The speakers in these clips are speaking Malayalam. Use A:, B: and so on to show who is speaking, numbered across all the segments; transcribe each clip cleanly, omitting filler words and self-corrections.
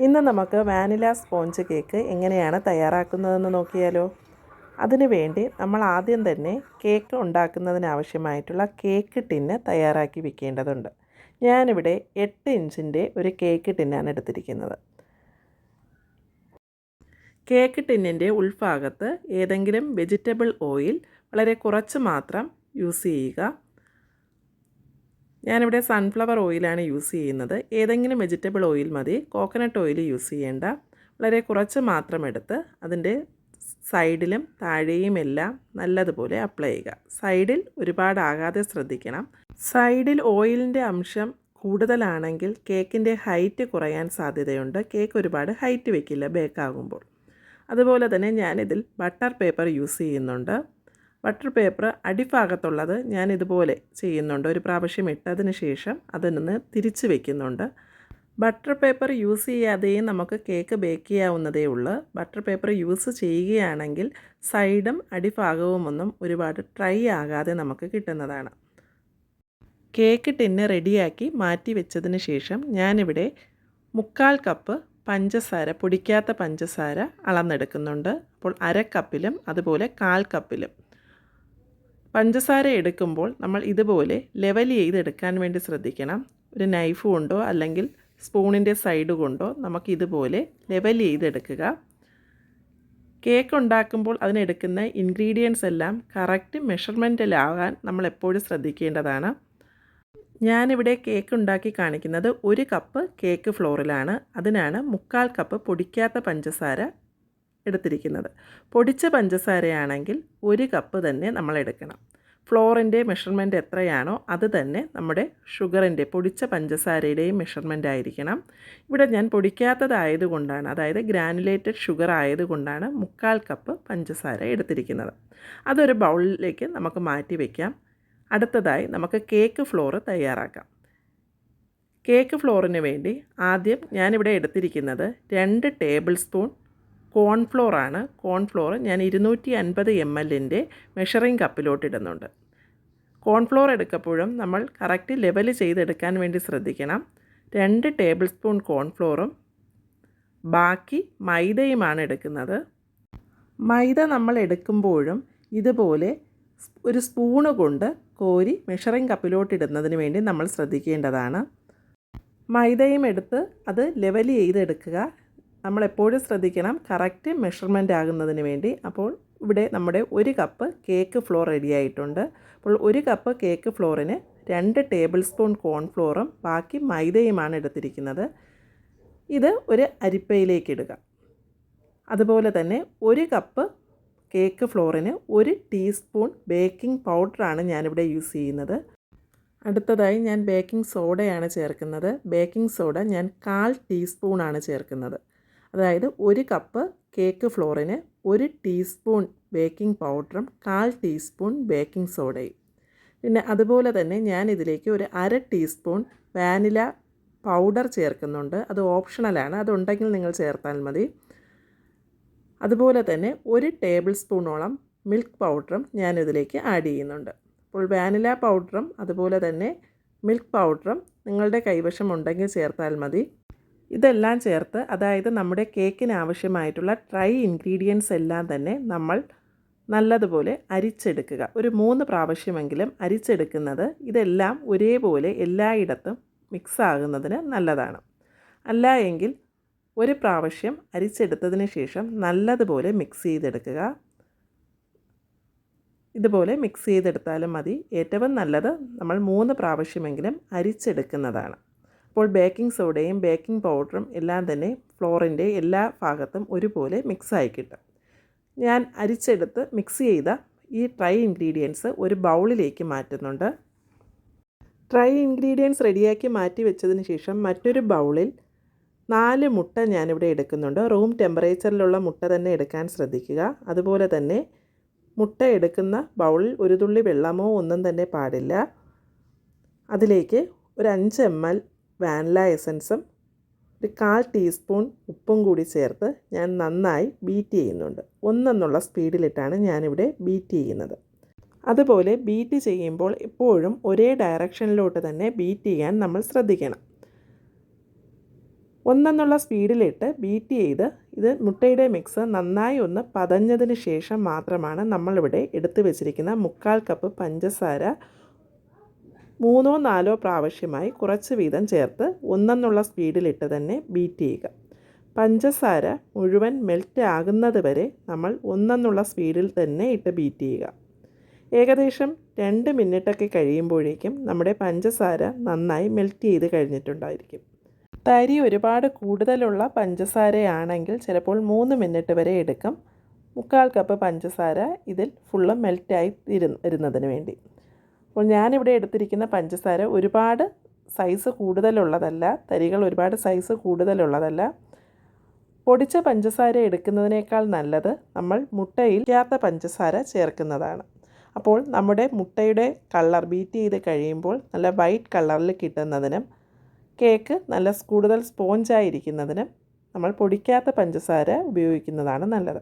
A: ഇന്ന് നമുക്ക് വാനില സ്പോഞ്ച് കേക്ക് എങ്ങനെയാണ് തയ്യാറാക്കുന്നതെന്ന് നോക്കിയാലോ. അതിനു വേണ്ടി നമ്മൾ ആദ്യം തന്നെ കേക്ക് ഉണ്ടാക്കുന്നതിനാവശ്യമായിട്ടുള്ള കേക്ക് ടിന്ന് തയ്യാറാക്കി വെക്കേണ്ടതുണ്ട്. ഞാനിവിടെ 8 ഇഞ്ചിൻ്റെ ഒരു കേക്ക് ടിന്നാണ് എടുത്തിരിക്കുന്നത്. കേക്ക് ടിന്നിൻ്റെ ഉൾഭാഗത്ത് ഏതെങ്കിലും വെജിറ്റബിൾ ഓയിൽ വളരെ കുറച്ച് മാത്രം യൂസ് ചെയ്യുക. ഞാനിവിടെ സൺഫ്ലവർ ഓയിലാണ് യൂസ് ചെയ്യുന്നത്. ഏതെങ്കിലും വെജിറ്റബിൾ ഓയിൽ മതി, കോക്കനട്ട് ഓയിൽ യൂസ് ചെയ്യേണ്ട. വളരെ കുറച്ച് മാത്രം എടുത്ത് അതിൻ്റെ സൈഡിലും താഴെയും എല്ലാം നല്ലതുപോലെ അപ്ലൈ ചെയ്യുക. സൈഡിൽ ഒരുപാടാകാതെ ശ്രദ്ധിക്കണം. സൈഡിൽ ഓയിലിൻ്റെ അംശം കൂടുതലാണെങ്കിൽ കേക്കിൻ്റെ ഹൈറ്റ് കുറയാൻ സാധ്യതയുണ്ട്. കേക്ക് ഒരുപാട് ഹൈറ്റ് വയ്ക്കില്ല ബേക്കാകുമ്പോൾ. അതുപോലെ തന്നെ ഞാനിതിൽ ബട്ടർ പേപ്പർ യൂസ് ചെയ്യുന്നുണ്ട്. ബട്ടർ പേപ്പർ അടിഭാഗത്തുള്ളത് ഞാൻ ഇതുപോലെ ചെയ്യുന്നുണ്ട്. ഒരു പ്രാവശ്യം ഇട്ടതിന് ശേഷം അതിനൊന്ന് തിരിച്ച് വയ്ക്കുന്നുണ്ട്. ബട്ടർ പേപ്പർ യൂസ് ചെയ്യാതെയും നമുക്ക് കേക്ക് ബേക്ക് ചെയ്യാവുന്നതേ ഉള്ളൂ. ബട്ടർ പേപ്പർ യൂസ് ചെയ്യുകയാണെങ്കിൽ സൈഡും അടിഭാഗവും ഒന്നും ഒരുപാട് ഡ്രൈ ആകാതെ നമുക്ക് കിട്ടുന്നതാണ്. കേക്ക് ടിന്ന് റെഡിയാക്കി മാറ്റി വെച്ചതിന് ശേഷം ഞാനിവിടെ 1/4 കപ്പ് പഞ്ചസാര, പൊടിക്കാത്ത പഞ്ചസാര അളന്നെടുക്കുന്നുണ്ട്. അപ്പോൾ 1/2 കപ്പിലും അതുപോലെ 1/4 കപ്പിലും പഞ്ചസാര എടുക്കുമ്പോൾ നമ്മൾ ഇതുപോലെ ലെവൽ ചെയ്തെടുക്കാൻ വേണ്ടി ശ്രദ്ധിക്കണം. ഒരു നൈഫ് കൊണ്ടോ അല്ലെങ്കിൽ സ്പൂണിൻ്റെ സൈഡ് കൊണ്ടോ നമുക്ക് ഇതുപോലെ ലെവൽ ചെയ്തെടുക്കുക. കേക്ക് ഉണ്ടാക്കുമ്പോൾ അതിനെടുക്കുന്ന ഇൻഗ്രീഡിയൻസ് എല്ലാം കറക്റ്റ് മെഷർമെൻറ്റിലാകാൻ നമ്മൾ എപ്പോഴും ശ്രദ്ധിക്കേണ്ടതാണ്. ഞാനിവിടെ കേക്ക് ഉണ്ടാക്കി കാണിക്കുന്നത് 1 കപ്പ് കേക്ക് ഫ്ലോറിലാണ്. അതിനാണ് 1/4 കപ്പ് പൊടിക്കാത്ത പഞ്ചസാര എടുത്തിരിക്കുന്നത്. പൊടിച്ച പഞ്ചസാരയാണെങ്കിൽ 1 കപ്പ് തന്നെ നമ്മൾ എടുക്കണം. ഫ്ലോറിൻ്റെ മെഷർമെൻറ്റ് എത്രയാണോ അത് തന്നെ നമ്മുടെ ഷുഗറിൻ്റെ, പൊടിച്ച പഞ്ചസാരയുടെയും മെഷർമെൻ്റ് ആയിരിക്കണം. ഇവിടെ ഞാൻ പൊടിക്കാത്തതായതുകൊണ്ടാണ്, അതായത് ഗ്രാനുലേറ്റഡ് ഷുഗർ ആയതുകൊണ്ടാണ് 1/4 കപ്പ് പഞ്ചസാര എടുത്തിരിക്കുന്നത്. അതൊരു ബൗളിലേക്ക് നമുക്ക് മാറ്റി വയ്ക്കാം. അടുത്തതായി നമുക്ക് കേക്ക് ഫ്ലോർ തയ്യാറാക്കാം. കേക്ക് ഫ്ലോറിന് വേണ്ടി ആദ്യം ഞാനിവിടെ എടുത്തിരിക്കുന്നത് 2 ടേബിൾ സ്പൂൺ കോൺഫ്ലോർ ആണ്. കോൺഫ്ലോർ ഞാൻ 250 ml മെഷറിംഗ് കപ്പിലോട്ട് ഇടുന്നുണ്ട്. കോൺഫ്ലോർ എടുക്കുമ്പോഴും നമ്മൾ കറക്റ്റ് ലെവൽ ചെയ്തെടുക്കാൻ വേണ്ടി ശ്രദ്ധിക്കണം. 2 ടേബിൾ സ്പൂൺ കോൺഫ്ലോറും ബാക്കി മൈദയുമാണ് എടുക്കുന്നത്. മൈദ നമ്മൾ എടുക്കുമ്പോഴും ഇതുപോലെ ഒരു സ്പൂണ് കൊണ്ട് കോരി മെഷറിംഗ് കപ്പിലോട്ട് ഇടുന്നതിന് വേണ്ടി നമ്മൾ ശ്രദ്ധിക്കേണ്ടതാണ്. മൈദയും എടുത്ത് അത് ലെവൽ ചെയ്തെടുക്കുക. നമ്മളെപ്പോഴും ശ്രദ്ധിക്കണം കറക്റ്റ് മെഷർമെൻ്റ് ആകുന്നതിന് വേണ്ടി. അപ്പോൾ ഇവിടെ നമ്മുടെ 1 കപ്പ് കേക്ക് ഫ്ലോർ റെഡിയായിട്ടുണ്ട്. അപ്പോൾ 1 കപ്പ് കേക്ക് ഫ്ലോറിന് 2 ടേബിൾ സ്പൂൺ കോൺഫ്ലോറും ബാക്കി മൈദയുമാണ് എടുത്തിരിക്കുന്നത്. ഇത് ഒരു അരിപ്പയിലേക്ക് ഇടുക. അതുപോലെ തന്നെ 1 കപ്പ് കേക്ക് ഫ്ലോറിന് 1 ടീസ്പൂൺ ബേക്കിംഗ് പൗഡറാണ് ഞാനിവിടെ യൂസ് ചെയ്യുന്നത്. അടുത്തതായി ഞാൻ ബേക്കിംഗ് സോഡയാണ് ചേർക്കുന്നത്. ബേക്കിംഗ് സോഡ ഞാൻ 1/4 ടീസ്പൂണാണ് ചേർക്കുന്നത്. അതായത് 1 കപ്പ് കേക്ക് ഫ്ലോറിന് 1 ടീസ്പൂൺ ബേക്കിംഗ് പൗഡറും 1/4 ടീസ്പൂൺ ബേക്കിംഗ് സോഡയും. പിന്നെ അതുപോലെ തന്നെ ഞാൻ ഇതിലേക്ക് ഒരു 1/2 ടീസ്പൂൺ വാനില പൗഡർ ചേർക്കുന്നുണ്ട്. അത് ഓപ്ഷണലാണ്, അതുണ്ടെങ്കിൽ നിങ്ങൾ ചേർത്താൽ മതി. അതുപോലെ തന്നെ 1 ടേബിൾ സ്പൂണോളം മിൽക്ക് പൗഡറും ഞാനിതിലേക്ക് ആഡ് ചെയ്യുന്നുണ്ട്. അപ്പോൾ വാനില പൗഡറും അതുപോലെ തന്നെ മിൽക്ക് പൗഡറും നിങ്ങളുടെ കൈവശം ഉണ്ടെങ്കിൽ ചേർത്താൽ മതി. ഇതെല്ലാം ചേർത്ത്, അതായത് നമ്മുടെ കേക്കിന് ആവശ്യമായിട്ടുള്ള ഡ്രൈ ഇൻഗ്രീഡിയൻസ് എല്ലാം തന്നെ നമ്മൾ നല്ലതുപോലെ അരിച്ചെടുക്കുക. ഒരു 3 പ്രാവശ്യമെങ്കിലും അരിച്ചെടുക്കുന്നത് ഇതെല്ലാം ഒരേപോലെ എല്ലായിടത്തും മിക്സ് ആകുന്നതിന് നല്ലതാണ്. അല്ല എങ്കിൽ 1 പ്രാവശ്യം അരിച്ചെടുത്തതിന് ശേഷം നല്ലതുപോലെ മിക്സ് ചെയ്തെടുക്കുക. ഇതുപോലെ മിക്സ് ചെയ്തെടുത്താലും മതി. ഏറ്റവും നല്ലത് നമ്മൾ 3 പ്രാവശ്യമെങ്കിലും അരിച്ചെടുക്കുന്നതാണ്. അപ്പോൾ ബേക്കിംഗ് സോഡയും ബേക്കിംഗ് പൗഡറും എല്ലാം തന്നെ ഫ്ലോറിൻ്റെ എല്ലാ ഭാഗത്തും ഒരുപോലെ മിക്സായി കിട്ടും. ഞാൻ അരിച്ചെടുത്ത് മിക്സ് ചെയ്ത ഈ ഡ്രൈ ഇൻഗ്രീഡിയൻസ് ഒരു ബൗളിലേക്ക് മാറ്റുന്നുണ്ട്. ഡ്രൈ ഇൻഗ്രീഡിയൻസ് റെഡിയാക്കി മാറ്റി വെച്ചതിന് ശേഷം മറ്റൊരു ബൗളിൽ 4 മുട്ട ഞാനിവിടെ എടുക്കുന്നുണ്ട്. റൂം ടെമ്പറേച്ചറിലുള്ള മുട്ട തന്നെ എടുക്കാൻ ശ്രദ്ധിക്കുക. അതുപോലെ തന്നെ മുട്ട എടുക്കുന്ന ബൗളിൽ ഒരു തുള്ളി വെള്ളമോ ഒന്നും തന്നെ പാടില്ല. അതിലേക്ക് ഒരു 5 ml വാനില എസൻസും ഒരു 1/4 ടീസ്പൂൺ ഉപ്പും കൂടി ചേർത്ത് ഞാൻ നന്നായി ബീറ്റ് ചെയ്യുന്നുണ്ട്. 1 എന്നുള്ള സ്പീഡിലിട്ടാണ് ഞാനിവിടെ ബീറ്റ് ചെയ്യുന്നത്. അതുപോലെ ബീറ്റ് ചെയ്യുമ്പോൾ എപ്പോഴും ഒരേ ഡയറക്ഷനിലോട്ട് തന്നെ ബീറ്റ് ചെയ്യാൻ നമ്മൾ ശ്രദ്ധിക്കണം. 1 സ്പീഡിലിട്ട് ബീറ്റ് ചെയ്ത് ഇത് മുട്ടയുടെ മിക്സ് നന്നായി ഒന്ന് പതഞ്ഞതിന് ശേഷം മാത്രമാണ് നമ്മളിവിടെ എടുത്തു വെച്ചിരിക്കുന്ന 1/4 കപ്പ് പഞ്ചസാര 3-4 പ്രാവശ്യമായി കുറച്ച് വീതം ചേർത്ത് 1 സ്പീഡിലിട്ട് തന്നെ ബീറ്റ് ചെയ്യുക. പഞ്ചസാര മുഴുവൻ മെൽറ്റ് ആകുന്നത് വരെ നമ്മൾ 1 സ്പീഡിൽ തന്നെ ഇട്ട് ബീറ്റ് ചെയ്യുക. ഏകദേശം 2 മിനിറ്റൊക്കെ കഴിയുമ്പോഴേക്കും നമ്മുടെ പഞ്ചസാര നന്നായി മെൽറ്റ് ചെയ്ത് കഴിഞ്ഞിട്ടുണ്ടായിരിക്കും. തരി ഒരുപാട് കൂടുതലുള്ള പഞ്ചസാരയാണെങ്കിൽ ചിലപ്പോൾ 3 മിനിറ്റ് വരെ എടുക്കും. 1/4 കപ്പ് പഞ്ചസാര ഇതിൽ ഫുള്ള് മെൽറ്റായി ഇരുന്നതിന് വേണ്ടി. അപ്പോൾ ഞാനിവിടെ എടുത്തിരിക്കുന്ന പഞ്ചസാര ഒരുപാട് സൈസ് കൂടുതലുള്ളതല്ല, തരികൾ ഒരുപാട് സൈസ് കൂടുതലുള്ളതല്ല. പൊടിച്ച പഞ്ചസാര എടുക്കുന്നതിനേക്കാൾ നല്ലത് നമ്മൾ മുട്ടയിൽ ഇല്ലാത്ത പഞ്ചസാര ചേർക്കുന്നതാണ്. അപ്പോൾ നമ്മുടെ മുട്ടയുടെ കളർ ബീറ്റ് ചെയ്ത് കഴിയുമ്പോൾ നല്ല വൈറ്റ് കളറിൽ കിട്ടുന്നതിനും കേക്ക് നല്ല കൂടുതൽ സ്പോഞ്ചായിരിക്കുന്നതിനും നമ്മൾ പൊടിക്കാത്ത പഞ്ചസാര ഉപയോഗിക്കുന്നതാണ് നല്ലത്.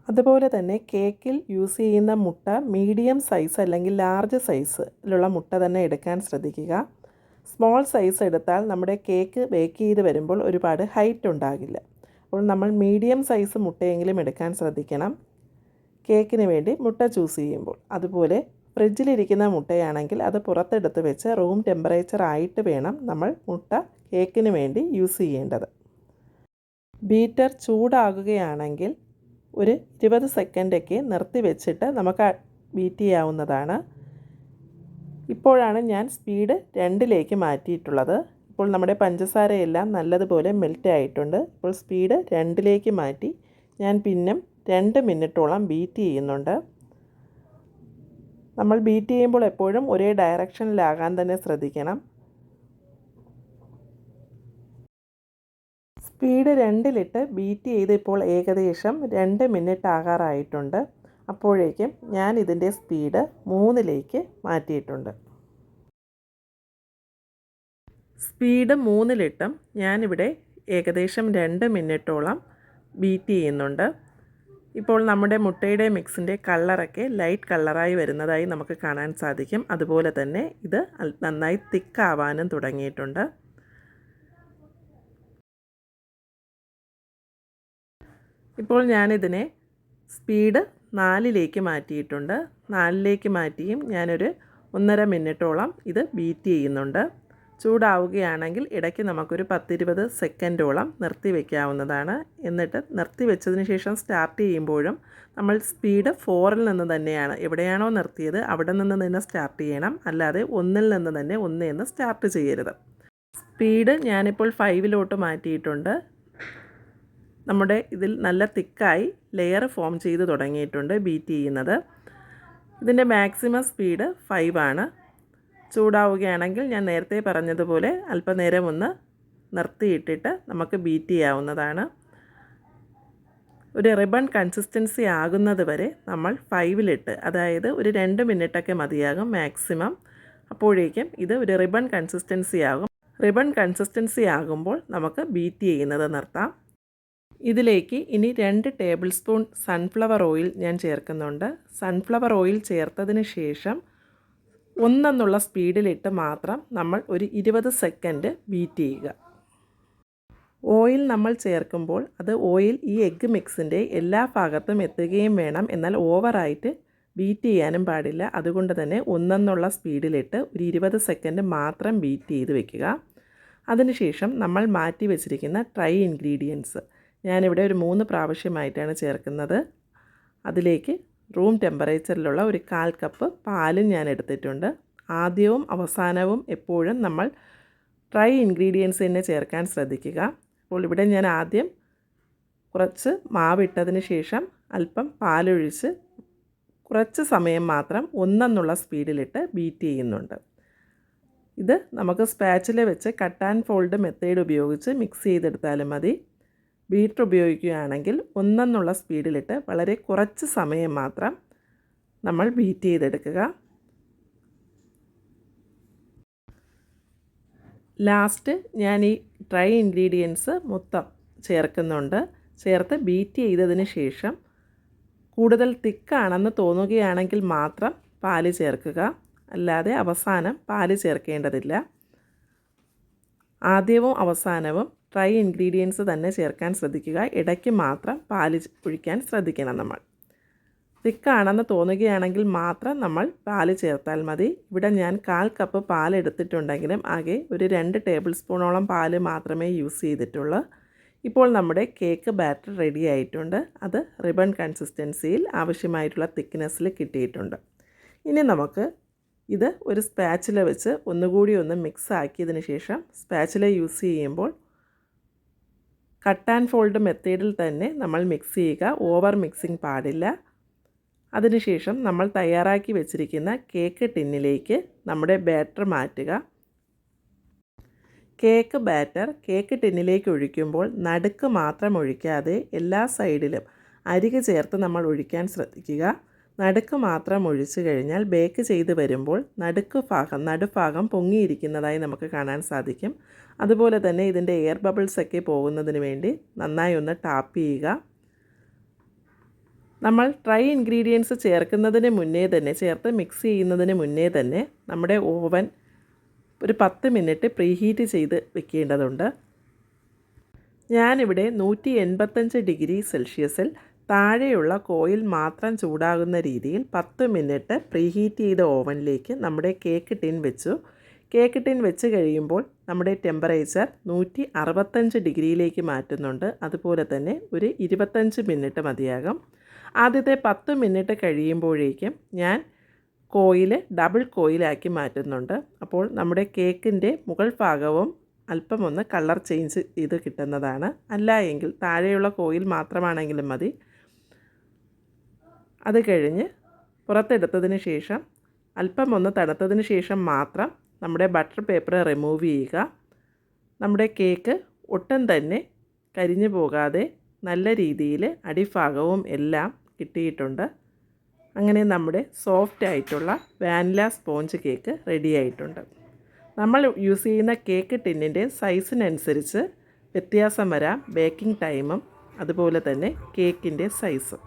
A: അതുപോലെ തന്നെ കേക്കിൽ യൂസ് ചെയ്യുന്ന മുട്ട മീഡിയം സൈസ് അല്ലെങ്കിൽ ലാർജ് സൈസിലുള്ള മുട്ട തന്നെ എടുക്കാൻ ശ്രദ്ധിക്കുക. സ്മോൾ സൈസ് എടുത്താൽ നമ്മുടെ കേക്ക് ബേക്ക് ചെയ്ത് വരുമ്പോൾ ഒരുപാട് ഹൈറ്റ് ഉണ്ടാകില്ല. അപ്പോൾ നമ്മൾ മീഡിയം സൈസ് മുട്ടയെങ്കിലും എടുക്കാൻ ശ്രദ്ധിക്കണം കേക്കിന് വേണ്ടി മുട്ട ചൂസ് ചെയ്യുമ്പോൾ. അതുപോലെ ഫ്രിഡ്ജിലിരിക്കുന്ന മുട്ടയാണെങ്കിൽ അത് പുറത്തെടുത്ത് വെച്ച് റൂം ടെമ്പറേച്ചർ ആയിട്ട് വേണം നമ്മൾ മുട്ട കേക്കിന് വേണ്ടി യൂസ് ചെയ്യേണ്ടത്. ബീറ്റർ ചൂടാകുകയാണെങ്കിൽ ഒരു 20 സെക്കൻഡൊക്കെ നിർത്തി വെച്ചിട്ട് നമുക്ക് ബീറ്റ് ചെയ്യാവുന്നതാണ്. ഇപ്പോഴാണ് ഞാൻ സ്പീഡ് 2 മാറ്റിയിട്ടുള്ളത്. ഇപ്പോൾ നമ്മുടെ പഞ്ചസാരയെല്ലാം നല്ലതുപോലെ മെൽറ്റ് ആയിട്ടുണ്ട്. ഇപ്പോൾ സ്പീഡ് 2 മാറ്റി ഞാൻ പിന്നെ 2 മിനിറ്റോളം ബീറ്റ് ചെയ്യുന്നുണ്ട്. നമ്മൾ ബീറ്റ് ചെയ്യുമ്പോൾ എപ്പോഴും ഒരേ ഡയറക്ഷനിലാകാൻ തന്നെ ശ്രദ്ധിക്കണം. സ്പീഡ് 2 ബീറ്റ് ചെയ്ത് ഇപ്പോൾ ഏകദേശം 2 മിനിറ്റ് ആകാറായിട്ടുണ്ട്. അപ്പോഴേക്കും ഞാൻ ഇതിൻ്റെ സ്പീഡ് 3 മാറ്റിയിട്ടുണ്ട്. സ്പീഡ് 3 ഞാനിവിടെ ഏകദേശം 2 മിനിറ്റോളം ബീറ്റ് ചെയ്യുന്നുണ്ട്. ഇപ്പോൾ നമ്മുടെ മുട്ടയുടെ മിക്സിൻ്റെ കളറൊക്കെ ലൈറ്റ് കളറായി വരുന്നതായി നമുക്ക് കാണാൻ സാധിക്കും. അതുപോലെ തന്നെ ഇത് നന്നായി തിക്കാവാനും തുടങ്ങിയിട്ടുണ്ട്. ഇപ്പോൾ ഞാനിതിനെ സ്പീഡ് 4 മാറ്റിയിട്ടുണ്ട്. 4 മാറ്റിയും ഞാനൊരു 1.5 മിനിറ്റോളം ഇത് ബീറ്റ് ചെയ്യുന്നുണ്ട്. ചൂടാവുകയാണെങ്കിൽ ഇടയ്ക്ക് നമുക്കൊരു 10-20 സെക്കൻഡോളം നിർത്തി വയ്ക്കാവുന്നതാണ്. എന്നിട്ട് നിർത്തി വെച്ചതിന് ശേഷം സ്റ്റാർട്ട് ചെയ്യുമ്പോഴും നമ്മൾ സ്പീഡ് 4 നിന്ന് തന്നെയാണ്, എവിടെയാണോ നിർത്തിയത് അവിടെ നിന്ന് തന്നെ സ്റ്റാർട്ട് ചെയ്യണം. അല്ലാതെ 1 നിന്ന് തന്നെ 1 സ്റ്റാർട്ട് ചെയ്യരുത്. സ്പീഡ് ഞാനിപ്പോൾ 5 മാറ്റിയിട്ടുണ്ട്. നമ്മുടെ ഇതിൽ നല്ല തിക്കായി ലെയർ ഫോം ചെയ്ത് തുടങ്ങിയിട്ടുണ്ട് ബീറ്റ് ചെയ്യുന്നത്. ഇതിൻ്റെ മാക്സിമം സ്പീഡ് 5 ആണ്. ചൂടാവുകയാണെങ്കിൽ ഞാൻ നേരത്തെ പറഞ്ഞതുപോലെ അല്പനേരം ഒന്ന് നിർത്തിയിട്ടിട്ട് നമുക്ക് ബീറ്റ് ചെയ്യാവുന്നതാണ്. ഒരു റിബൺ കൺസിസ്റ്റൻസി ആകുന്നത് വരെ നമ്മൾ 5 അതായത് ഒരു 2 മിനിറ്റൊക്കെ മതിയാകും മാക്സിമം. അപ്പോഴേക്കും ഇത് ഒരു റിബൺ കൺസിസ്റ്റൻസി ആകും. റിബൺ കൺസിസ്റ്റൻസി ആകുമ്പോൾ നമുക്ക് ബീറ്റ് ചെയ്യുന്നത് നിർത്താം. ഇതിലേക്ക് ഇനി 2 ടേബിൾ സ്പൂൺ സൺഫ്ലവർ ഓയിൽ ഞാൻ ചേർക്കുന്നുണ്ട്. സൺഫ്ലവർ ഓയിൽ ചേർത്തതിന് ശേഷം 1 സ്പീഡിലിട്ട് മാത്രം നമ്മൾ ഒരു 20 സെക്കൻഡ് ബീറ്റ് ചെയ്യുക. ഓയിൽ നമ്മൾ ചേർക്കുമ്പോൾ അത് ഓയിൽ ഈ എഗ്ഗ് മിക്സിൻ്റെ എല്ലാ ഭാഗത്തും എത്തുകയും വേണം. എന്നാൽ ഓവറായിട്ട് ബീറ്റ് ചെയ്യാനും പാടില്ല. അതുകൊണ്ട് തന്നെ 1 സ്പീഡിലിട്ട് ഒരു 20 സെക്കൻഡ് മാത്രം ബീറ്റ് ചെയ്ത് വെക്കുക. അതിനുശേഷം നമ്മൾ മാറ്റി വെച്ചിരിക്കുന്ന ഡ്രൈ ഇൻഗ്രീഡിയൻസ് ഞാനിവിടെ ഒരു 3 പ്രാവശ്യമായിട്ടാണ് ചേർക്കുന്നത്. അതിലേക്ക് റൂം ടെമ്പറേച്ചറിലുള്ള ഒരു 1/4 കപ്പ് പാലും ഞാൻ എടുത്തിട്ടുണ്ട്. ആദ്യവും അവസാനവും എപ്പോഴും നമ്മൾ ഡ്രൈ ഇൻഗ്രീഡിയൻസ് തന്നെ ചേർക്കാൻ ശ്രദ്ധിക്കുക. അപ്പോൾ ഇവിടെ ഞാൻ ആദ്യം കുറച്ച് മാവിട്ടതിന് ശേഷം അല്പം പാലൊഴിച്ച് കുറച്ച് സമയം മാത്രം 1 സ്പീഡിലിട്ട് ബീറ്റ് ചെയ്യുന്നുണ്ട്. ഇത് നമുക്ക് സ്പാച്ചില വെച്ച് കട്ട് ആൻഡ് ഫോൾഡ് മെത്തേഡ് ഉപയോഗിച്ച് മിക്സ് ചെയ്തെടുത്താലും മതി. ബീറ്റർ ഉപയോഗിക്കുകയാണെങ്കിൽ 1 സ്പീഡിലിട്ട് വളരെ കുറച്ച് സമയം മാത്രം നമ്മൾ ബീറ്റ് ചെയ്തെടുക്കുക. ലാസ്റ്റ് ഞാൻ ഈ ഡ്രൈ ഇൻഗ്രീഡിയൻസ് മൊത്തം ചേർക്കുന്നുണ്ട്. ചേർത്ത് ബീറ്റ് ചെയ്തതിന് ശേഷം കൂടുതൽ തിക്കാണെന്ന് തോന്നുകയാണെങ്കിൽ മാത്രം പാല് ചേർക്കുക. അല്ലാതെ അവസാനം പാല് ചേർക്കേണ്ടതില്ല. ആദ്യവും അവസാനവും ഡ്രൈ ഇൻഗ്രീഡിയൻസ് തന്നെ ചേർക്കാൻ ശ്രദ്ധിക്കുക. ഇടയ്ക്ക് മാത്രം പാല് ഒഴിക്കാൻ ശ്രദ്ധിക്കണം നമ്മൾ. തിക്കാണെന്ന് തോന്നുകയാണെങ്കിൽ മാത്രം നമ്മൾ പാല് ചേർത്താൽ മതി. ഇവിടെ ഞാൻ 1/4 കപ്പ് പാൽ എടുത്തിട്ടുണ്ടെങ്കിലും ആകെ ഒരു 2 ടേബിൾ സ്പൂണോളം പാല് മാത്രമേ യൂസ് ചെയ്തിട്ടുള്ളൂ. ഇപ്പോൾ നമ്മുടെ കേക്ക് ബാറ്റർ റെഡി ആയിട്ടുണ്ട്. അത് റിബൺ കൺസിസ്റ്റൻസിയിൽ ആവശ്യമായിട്ടുള്ള തിക്നെസ്സിൽ കിട്ടിയിട്ടുണ്ട്. ഇനി നമുക്ക് ഇത് ഒരു സ്പാച്ചില വെച്ച് ഒന്നുകൂടി ഒന്ന് മിക്സ് ആക്കിയതിന് ശേഷം സ്പാച്ചില യൂസ് ചെയ്യുമ്പോൾ കട്ട് ആൻഡ് ഫോൾഡ് മെത്തേഡിൽ തന്നെ നമ്മൾ മിക്സ് ചെയ്യുക. ഓവർ മിക്സിങ് പാടില്ല. അതിനുശേഷം നമ്മൾ തയ്യാറാക്കി വെച്ചിരിക്കുന്ന കേക്ക് ടിന്നിലേക്ക് നമ്മുടെ ബാറ്റർ മാറ്റുക. കേക്ക് ബാറ്റർ കേക്ക് ടിന്നിലേക്ക് ഒഴിക്കുമ്പോൾ നടുക്ക് മാത്രം ഒഴിക്കാതെ എല്ലാ സൈഡിലും അരികെ ചേർത്ത് നമ്മൾ ഒഴിക്കാൻ ശ്രദ്ധിക്കുക. നടുക്ക് മാത്രം ഒഴിച്ചു കഴിഞ്ഞാൽ ബേക്ക് ചെയ്ത് വരുമ്പോൾ നടുഭാഗം പൊങ്ങിയിരിക്കുന്നതായി നമുക്ക് കാണാൻ സാധിക്കും. അതുപോലെ തന്നെ ഇതിൻ്റെ എയർ ബബിൾസൊക്കെ പോകുന്നതിന് വേണ്ടി നന്നായി ഒന്ന് ടാപ്പ് ചെയ്യുക. നമ്മൾ ഡ്രൈ ഇൻഗ്രീഡിയൻസ് ചേർക്കുന്നതിന് മുന്നേ തന്നെ ചേർത്ത് മിക്സ് ചെയ്യുന്നതിന് മുന്നേ തന്നെ നമ്മുടെ ഓവൻ ഒരു 10 മിനിറ്റ് പ്രീഹീറ്റ് ചെയ്ത് വെക്കേണ്ടതുണ്ട്. ഞാനിവിടെ 185 ഡിഗ്രി സെൽഷ്യസിൽ താഴെയുള്ള കോയിൽ മാത്രം ചൂടാകുന്ന രീതിയിൽ 10 മിനിറ്റ് പ്രീഹീറ്റ് ചെയ്ത ഓവനിലേക്ക് നമ്മുടെ കേക്ക് ടിൻ വെച്ചു. കേക്ക് ടിൻ വെച്ച് കഴിയുമ്പോൾ നമ്മുടെ ടെമ്പറേച്ചർ 165 ഡിഗ്രിയിലേക്ക് മാറ്റുന്നുണ്ട്. അതുപോലെ തന്നെ ഒരു 25 മിനിറ്റ് മതിയാകും. ആദ്യത്തെ 10 മിനിറ്റ് കഴിയുമ്പോഴേക്കും ഞാൻ ഡബിൾ കോയിലാക്കി മാറ്റുന്നുണ്ട്. അപ്പോൾ നമ്മുടെ കേക്കിൻ്റെ മുകൾ ഭാഗവും അല്പമൊന്ന് കളർ ചേഞ്ച് ചെയ്ത് കിട്ടുന്നതാണ്. അല്ല എങ്കിൽ താഴെയുള്ള കോയിൽ മാത്രമാണെങ്കിലും മതി. അത് കഴിഞ്ഞ് പുറത്തെടുത്തതിന് ശേഷം അല്പമൊന്ന് തണുത്തതിന് ശേഷം മാത്രം നമ്മുടെ ബട്ടർ പേപ്പർ റിമൂവ് ചെയ്യുക. നമ്മുടെ കേക്ക് ഒട്ടും തന്നെ കരിഞ്ഞു പോകാതെ നല്ല രീതിയിൽ അടിഭാഗവും എല്ലാം കിട്ടിയിട്ടുണ്ട്. അങ്ങനെ നമ്മുടെ സോഫ്റ്റ് ആയിട്ടുള്ള വാനില സ്പോഞ്ച് കേക്ക് റെഡി ആയിട്ടുണ്ട്. നമ്മൾ യൂസ് ചെയ്യുന്ന കേക്ക് ടിന്നിൻ്റെ സൈസിനനുസരിച്ച് വ്യത്യാസം വരാം ബേക്കിംഗ് ടൈമും അതുപോലെ തന്നെ കേക്കിൻ്റെ സൈസും.